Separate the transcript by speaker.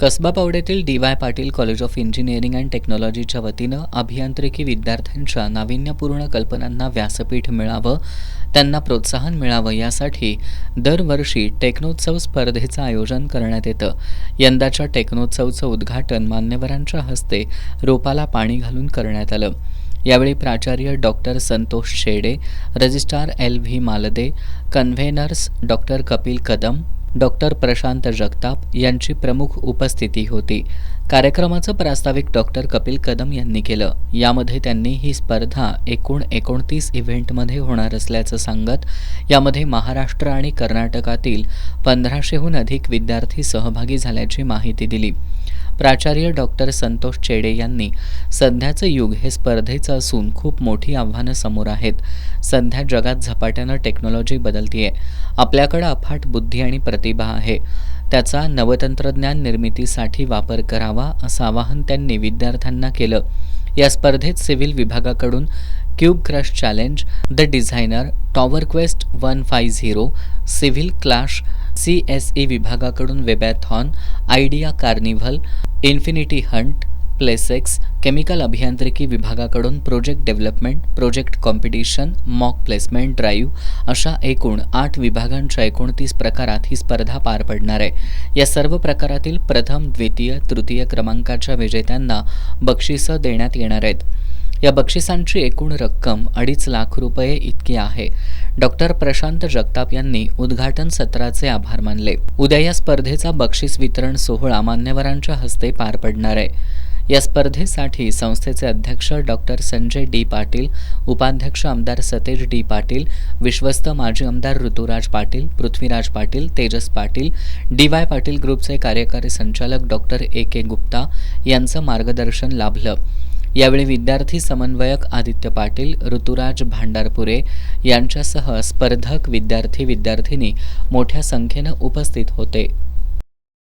Speaker 1: कसबा पावड्यातील DY. Patil college of engineering and टेक्नॉलॉजीच्या वतीनं अभियांत्रिकी विद्यार्थ्यांच्या नाविन्यपूर्ण कल्पनांना व्यासपीठ मिळावं, त्यांना प्रोत्साहन मिळावं यासाठी दरवर्षी टेक्नोत्सव स्पर्धेचं आयोजन करण्यात येतं. यंदाच्या टेक्नोत्सवचं उद्घाटन मान्यवरांच्या हस्ते रोपाला पाणी घालून करण्यात आलं. यावेळी प्राचार्य doctor Santosh Shede, registrar LV. Malde, conveners doctor Kapil Kadam, doctor Prashant Jagtap यांची प्रमुख उपस्थिती होती. कार्यक्रमाचं प्रास्ताविक डॉक्टर कपिल कदम यांनी केलं. यामध्ये त्यांनी ही स्पर्धा एकूण 29 इव्हेंटमध्ये होणार असल्याचं सांगत यामध्ये महाराष्ट्र आणि कर्नाटकातील 1500हून अधिक विद्यार्थी सहभागी झाल्याची माहिती दिली. प्राचार्य डॉक्टर संतोष चेडे यांनी सध्याचं युग हे स्पर्धेचं असून खूप मोठी आव्हानं समोर आहेत. सध्या जगात झपाट्यानं टेक्नॉलॉजी बदलतीये. आपल्याकडं अफाट बुद्धी आणि प्रतिभा आहे. त्याचा नवतंत्रज्ञान निर्मितीसाठी वापर करावा असं आवाहन त्यांनी विद्यार्थ्यांना केलं. या स्पर्धेत सिव्हिल विभागाकडून cube crash challenge, the designer, tower quest 150, civil clash, CSE विभागाकडून webathon, idea carnival, infinity hunt, प्लेसेक्स, केमिकल अभियांत्रिकी विभागाकडून project development, project competition, mock placement drive अशा एकूण 8 विभागांच्या 29 प्रकारात ही स्पर्धा पार पडणार आहे. या सर्व प्रकारातील प्रथम, द्वितीय, तृतीय क्रमांकाच्या विजेत्यांना बक्षिसं देण्यात येणार आहेत. या बक्षिसांची एकूण रक्कम 2.5 लाख रुपये इतकी आहे. डॉक्टर प्रशांत जगताप यांनी उद्घाटन सत्राचे आभार मानले. उद्या या स्पर्धेचा बक्षीस वितरण सोहळा मान्यवरांच्या हस्ते पार पडणार आहे. या स्पर्धेसाठी संस्थेचे अध्यक्ष डॉक्टर संजय डी पाटील, उपाध्यक्ष आमदार सतेज डी पाटील, विश्वस्त माजी आमदार ऋतुराज पाटील, पृथ्वीराज पाटील, तेजस पाटील, डी.वाय. पाटील ग्रुपचे कार्यकारी संचालक डॉक्टर A.K. गुप्ता यांचं मार्गदर्शन लाभलं. यावेळी विद्यार्थी समन्वयक आदित्य पाटील, ऋतुराज भांडारपुरे यांच्यासह स्पर्धक, विद्यार्थी विद्यार्थिनी मोठ्या संख्येनं उपस्थित होते.